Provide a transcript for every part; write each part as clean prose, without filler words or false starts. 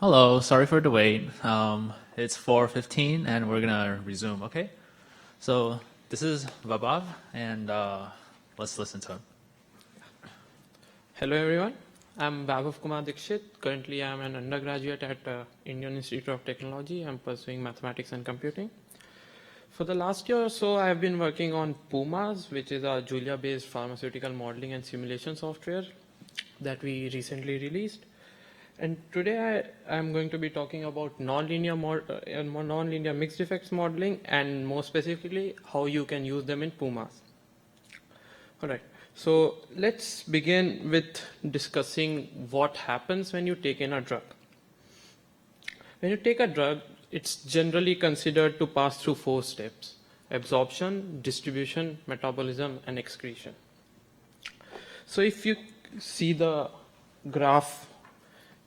Hello, sorry for the wait. It's 4:15 and we're gonna resume, okay? So this is Vaibhav and let's listen to him. Hello everyone, I'm Vaibhav Dixit. Currently I'm an undergraduate at Indian Institute of Technology. I'm pursuing mathematics and computing. For the last year or so, I've been working on PuMaS, which is a Julia-based pharmaceutical modeling and simulation software that we recently released. And today I'm going to be talking about nonlinear mixed effects modeling, and more specifically, how you can use them in PuMaS. All right, so let's begin with discussing what happens when you take in a drug. When you take a drug, it's generally considered to pass through 4 steps: absorption, distribution, metabolism, and excretion. So if you see the graph,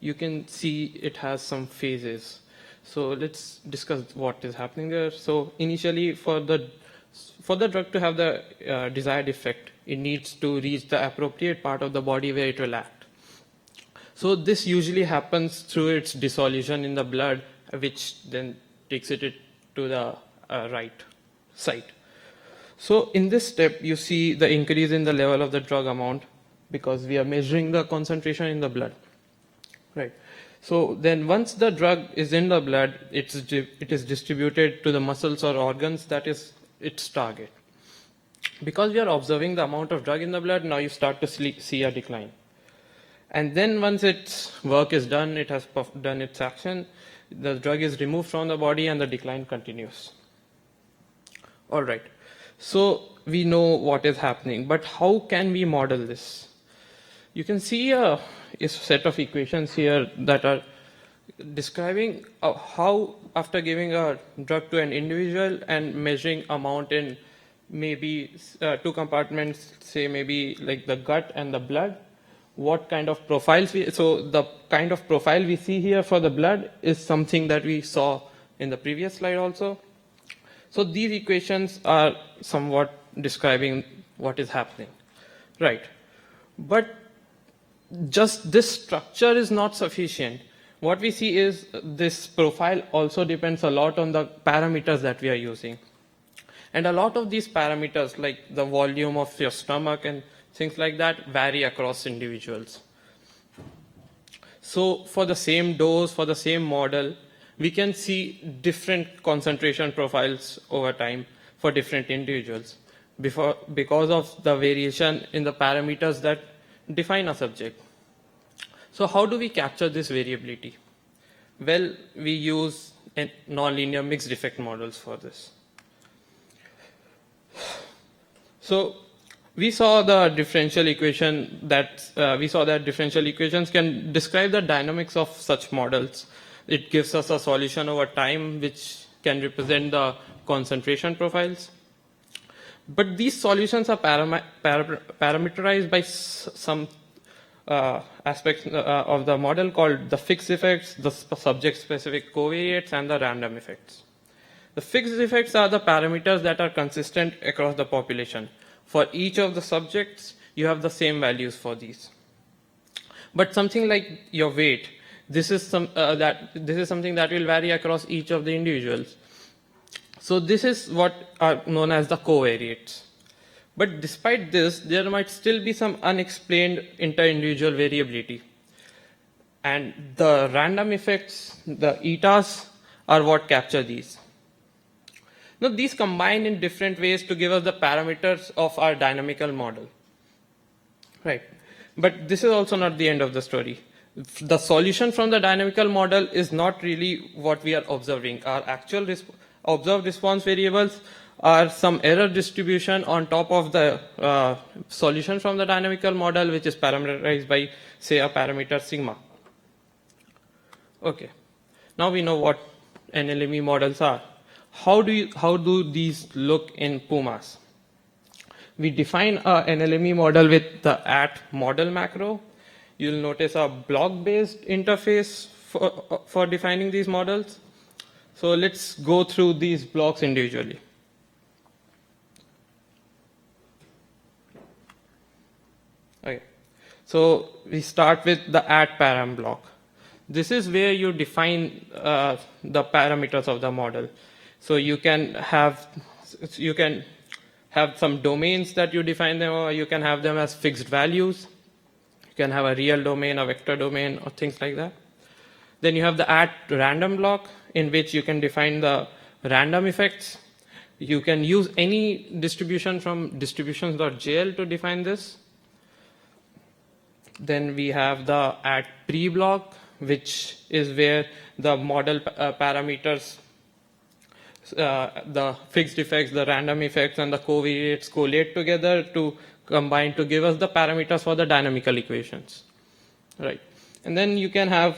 you can see it has some phases. So let's discuss what is happening there. So initially, for the drug to have the desired effect, it needs to reach the appropriate part of the body where it will act. So this usually happens through its dissolution in the blood, which then takes it to the right site. So in this step, you see the increase in the level of the drug amount because we are measuring the concentration in the blood. Right. So then once the drug is in the blood, it is distributed to the muscles or organs that is its target. Because we are observing the amount of drug in the blood, now you start to see a decline. And then once its work is done, it has done its action, the drug is removed from the body and the decline continues. All right. So we know what is happening, but how can we model this? You can see a set of equations here that are describing how, after giving a drug to an individual and measuring amount in maybe 2 compartments, say maybe like the gut and the blood, what kind of profiles so the kind of profile we see here for the blood is something that we saw in the previous slide also. So these equations are somewhat describing what is happening, right? But just this structure is not sufficient. What we see is this profile also depends a lot on the parameters that we are using. And a lot of these parameters, like the volume of your stomach and things like that, vary across individuals. So for the same dose, for the same model, we can see different concentration profiles over time for different individuals because of the variation in the parameters that define a subject. So how do we capture this variability? Well, we use nonlinear mixed effect models for this. So we saw the differential equation that differential equations can describe the dynamics of such models. It gives us a solution over time which can represent the concentration profiles. But these solutions are parameterized by some aspects of the model called the fixed effects, the subject-specific covariates, and the random effects. The fixed effects are the parameters that are consistent across the population. For each of the subjects, you have the same values for these. But something like your weight, this is something that will vary across each of the individuals. So this is what are known as the covariates. But despite this, there might still be some unexplained inter-individual variability. And the random effects, the etas, are what capture these. Now, these combine in different ways to give us the parameters of our dynamical model. Right. But this is also not the end of the story. The solution from the dynamical model is not really what we are observing. Our actual observed response variables are some error distribution on top of the solution from the dynamical model, which is parameterized by, say, a parameter sigma. Okay. Now we know what LME models are. How do these look in PuMaS? We define an LME model with the @model macro. You'll notice a block-based interface for defining these models. So let's go through these blocks individually. Okay. So we start with the @param block. This is where you define the parameters of the model. So you can have some domains that you define them, or you can have them as fixed values. You can have a real domain, a vector domain, or things like that. Then you have the @random block, in which you can define the random effects. You can use any distribution from distributions.jl to define this. Then we have the AdPre Block, which is where the model parameters, the fixed effects, the random effects, and the covariates collate together to combine to give us the parameters for the dynamical equations, right? And then you can have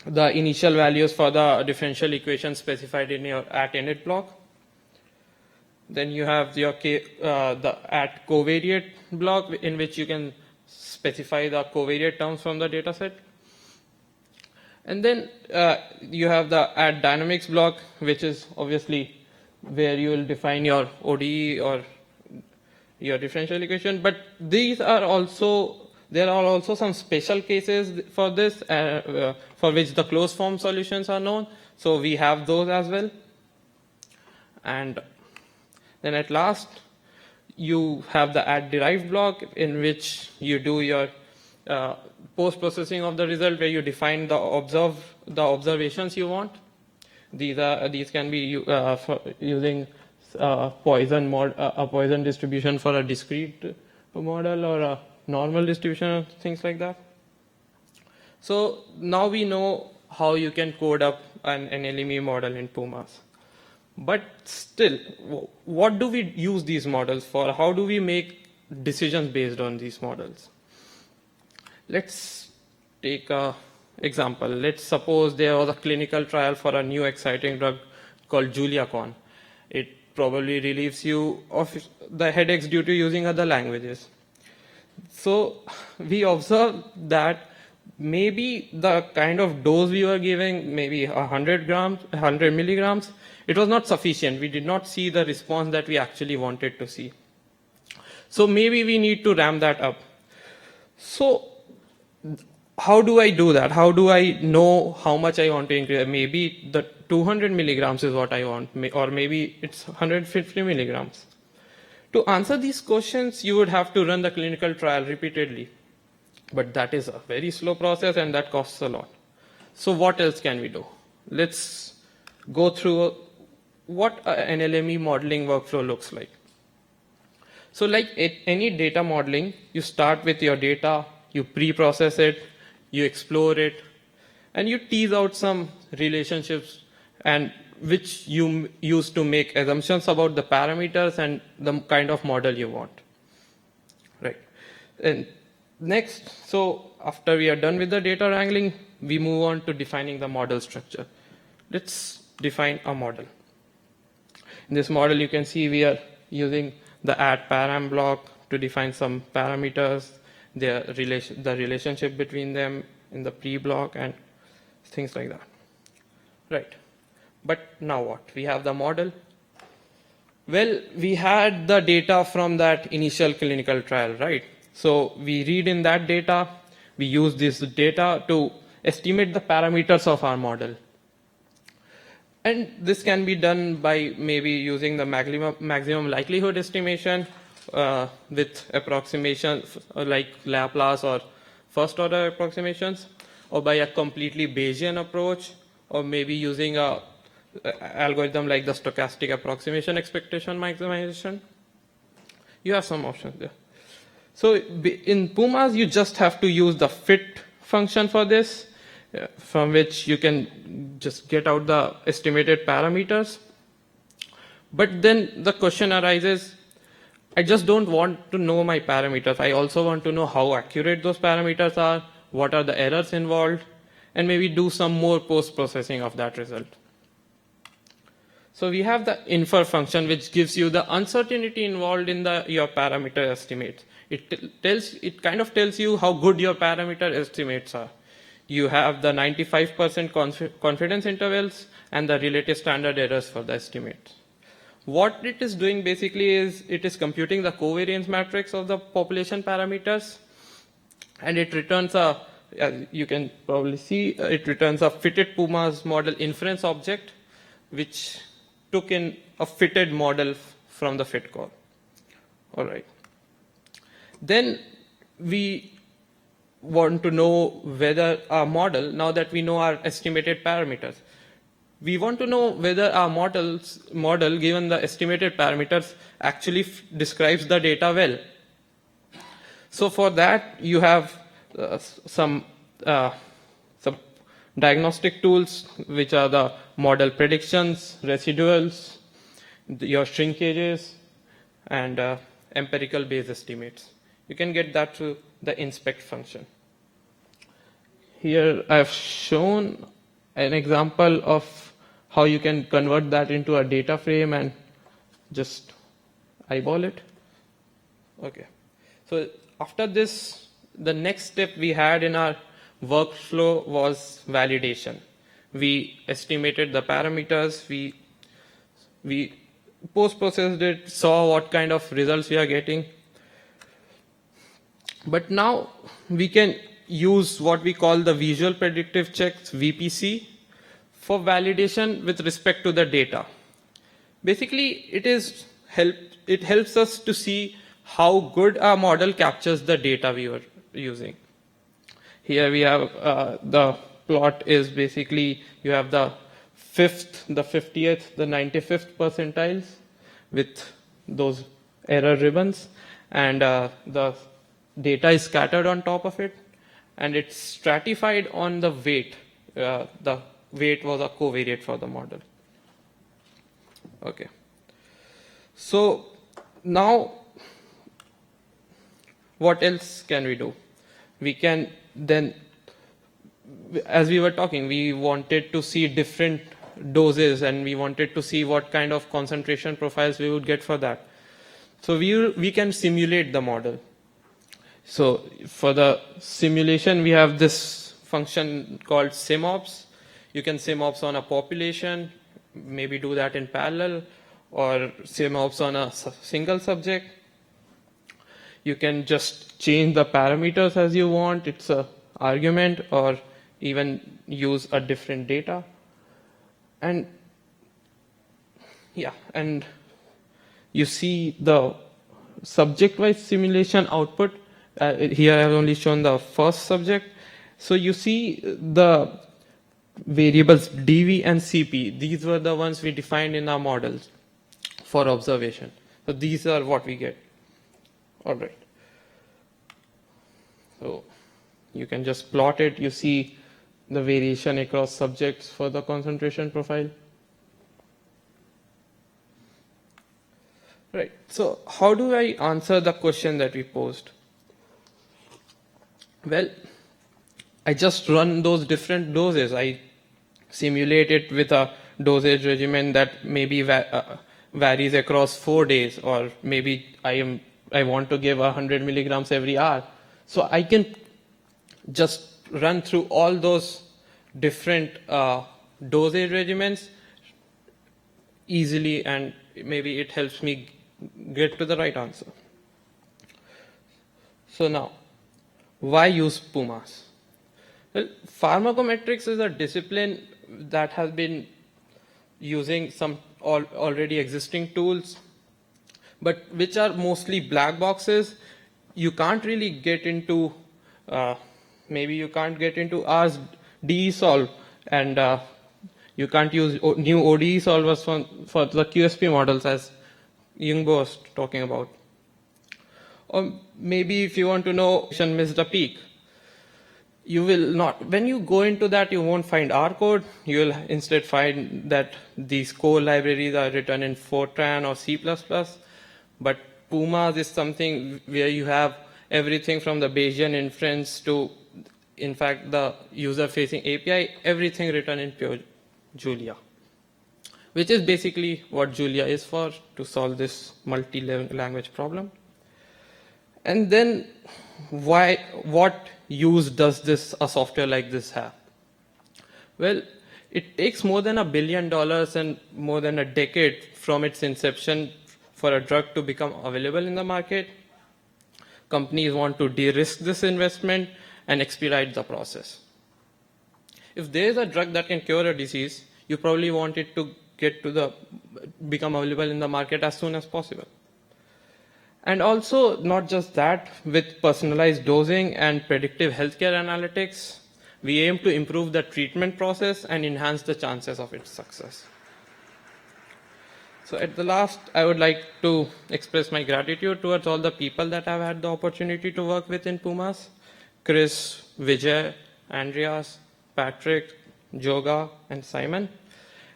the initial values for the differential equation specified in your @init block. Then you have your the @covariate block, in which you can specify the covariate terms from the data set. And then you have the @dynamics block, which is obviously where you will define your ODE or your differential equation. But these are also, there are also some special cases for this, for which the closed form solutions are known. So we have those as well. And then at last, you have the @derived block, in which you do your post-processing of the result, where you define the observations you want. These can be for using a Poisson distribution for a discrete model, or a normal distribution, or things like that. So now we know how you can code up an LME model in PuMaS. But still, what do we use these models for? How do we make decisions based on these models? Let's take an example. Let's suppose there was a clinical trial for a new exciting drug called JuliaCon. It probably relieves you of the headaches due to using other languages. So we observe that maybe the kind of dose we were giving, maybe 100 milligrams, it was not sufficient. We did not see the response that we actually wanted to see. So maybe we need to ramp that up. So how do I do that? How do I know how much I want to increase? Maybe the 200 milligrams is what I want, or maybe it's 150 milligrams. To answer these questions, you would have to run the clinical trial repeatedly. But that is a very slow process, and that costs a lot. So what else can we do? Let's go through what an LME modeling workflow looks like. So like any data modeling, you start with your data, you pre-process it, you explore it, and you tease out some relationships, and which you use to make assumptions about the parameters and the kind of model you want. Right. And next, so after we are done with the data wrangling, we move on to defining the model structure. Let's define a model. In this model, you can see we are using the @param block to define some parameters, the relationship between them in the pre-block, and things like that. Right. But now what? We have the model. Well, we had the data from that initial clinical trial, right? So we read in that data, we use this data to estimate the parameters of our model. And this can be done by maybe using the maximum likelihood estimation with approximations like Laplace or first order approximations, or by a completely Bayesian approach, or maybe using a algorithm like the stochastic approximation expectation maximization. You have some options there. So in PuMaS, you just have to use the fit function for this, from which you can just get out the estimated parameters. But then the question arises, I just don't want to know my parameters. I also want to know how accurate those parameters are, what are the errors involved, and maybe do some more post-processing of that result. So we have the infer function, which gives you the uncertainty involved in your parameter estimates. It kind of tells you how good your parameter estimates are. You have the 95% confidence intervals and the relative standard errors for the estimates. What it is doing basically is it is computing the covariance matrix of the population parameters, and it returns a as you can probably see, it returns a fitted PuMaS model inference object, which took in a fitted model from the fit call. All right. Then we want to know whether our model, now that we know our estimated parameters, we want to know whether our model, given the estimated parameters, actually describes the data well. So for that, you have some diagnostic tools, which are the model predictions, residuals, your shrinkages, and empirical Bayes estimates. You can get that through the inspect function. Here I've shown an example of how you can convert that into a data frame and just eyeball it. Okay. So after this, the next step we had in our workflow was validation. We estimated the parameters, we post-processed it, saw what kind of results we are getting. But now we can use what we call the visual predictive checks, VPC, for validation with respect to the data. Basically, it helps us to see how good our model captures the data we were using. Here we have the plot is basically, you have the 5th, the 50th, the 95th percentiles with those error ribbons, and the data is scattered on top of it, and it's stratified on the weight. The weight was a covariate for the model. Okay. So now, what else can we do? We can then, as we were talking, we wanted to see different doses, and we wanted to see what kind of concentration profiles we would get for that. So we can simulate the model. So for the simulation, we have this function called SimOps. You can SimOps on a population, maybe do that in parallel, or SimOps on a single subject. You can just change the parameters as you want. It's an argument, or even use a different data. And yeah, and you see the subject-wise simulation output. Here I have only shown the first subject. So you see the variables dv and cp. These were the ones we defined in our models for observation. So these are what we get. All right. So you can just plot it. You see the variation across subjects for the concentration profile. Right. So how do I answer the question that we posed? Well, I just run those different doses. I simulate it with a dosage regimen that maybe varies across 4 days, or maybe I want to give 100 milligrams every hour. So I can just run through all those different dosage regimens easily, and maybe it helps me get to the right answer. So now, why use PuMaS? Well, pharmacometrics is a discipline that has been using some already existing tools, but which are mostly black boxes. You can't really get into, maybe you can't get into R's DE-solve, and you can't use new ODE solvers for the QSP models, as Yungbo was talking about. Or maybe if you want to know, missed a peak, you will not, when you go into that, you won't find R code. You will instead find that these core libraries are written in Fortran or C++. But PuMaS is something where you have everything from the Bayesian inference to, in fact, the user-facing API, everything written in pure Julia, which is basically what Julia is for, to solve this multi-language problem. And then what use does a software like this have? Well, it takes more than $1 billion and more than a decade from its inception for a drug to become available in the market. Companies want to de-risk this investment and expedite the process. If there is a drug that can cure a disease, you probably want it to become available in the market as soon as possible. And also, not just that, with personalized dosing and predictive healthcare analytics, we aim to improve the treatment process and enhance the chances of its success. So at the last, I would like to express my gratitude towards all the people that I've had the opportunity to work with in PuMaS: Chris, Vijay, Andreas, Patrick, Joga, and Simon.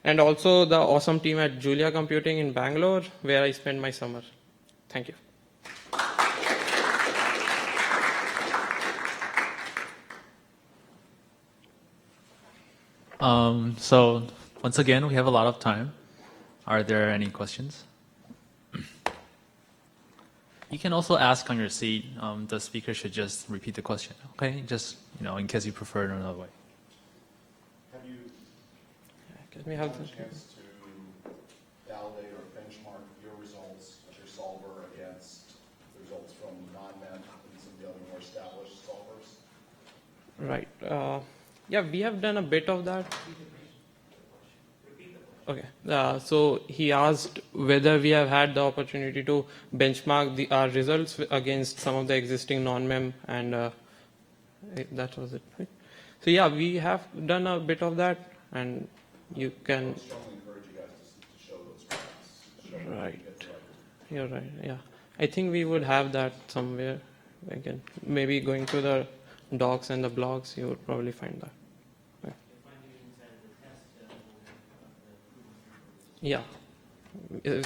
And also the awesome team at Julia Computing in Bangalore, where I spent my summer. Thank you. So once again, we have a lot of time. Are there any questions? You can also ask on your seat. The speaker should just repeat the question, okay? Just, in case you prefer it another way. Have you Let me have had a this. chance to validate or benchmark your results of your solver against the results from non-MEM and some of the other more established solvers? Right. Yeah, we have done a bit of that. Okay. So he asked whether we have had the opportunity to benchmark our results against some of the existing non-MEM, and that was it, right? So yeah, we have done a bit of that, and you I can. would strongly encourage you guys to show those graphs. Show Right. you get the right. You're right. Yeah, I think we would have that somewhere. Again, maybe going to the docs and the blogs, you would probably find that. Yeah.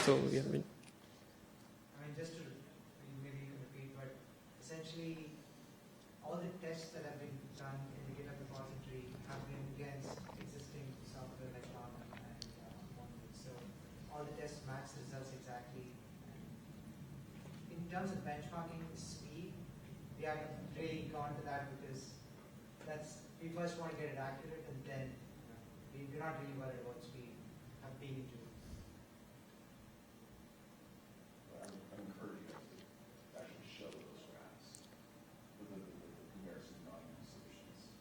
So yeah. I mean, just to maybe repeat, but essentially, all the tests that have been done in the GitHub repository have been against existing software like Lama and Mongo. So all the tests match the results exactly. In terms of benchmarking speed, we haven't really gone to that because we first want to get it accurate, and then we're not really worried about speed of being into. I encourage you guys to actually show those graphs with the comparison of non-MEM solutions.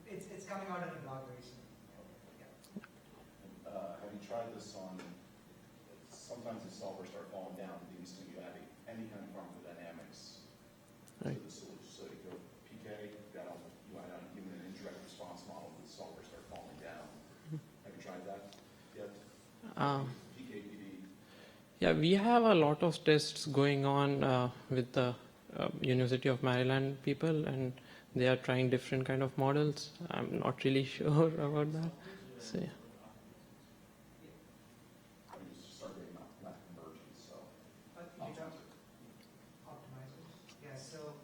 It's coming out in a blog very soon. Have you tried this on, sometimes the solvers start falling down these to you adding any kind of pharmacodynamics Right. to the solution. So you go PK, you add on even an indirect response model, the solvers start falling down. Have you tried that yet? PK, PD. Yeah, we have a lot of tests going on with the University of Maryland people, and they are trying different kind of models. I'm not really sure about that. So, yeah. I mean, just start getting math convergence, so. You talk optimizers. Yeah, so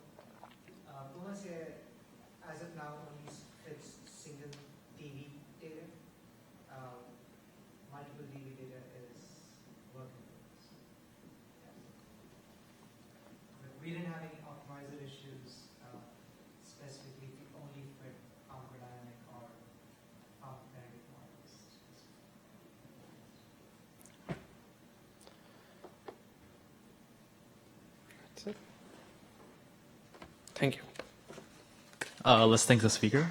PuMaS here, as of now, only fits single DB data. Multiple DB data is working. But we didn't have any optimizer issues specifically if we only fit pharmacodynamic or pharmacokinetic models. That's it. Thank you. Let's thank the speaker.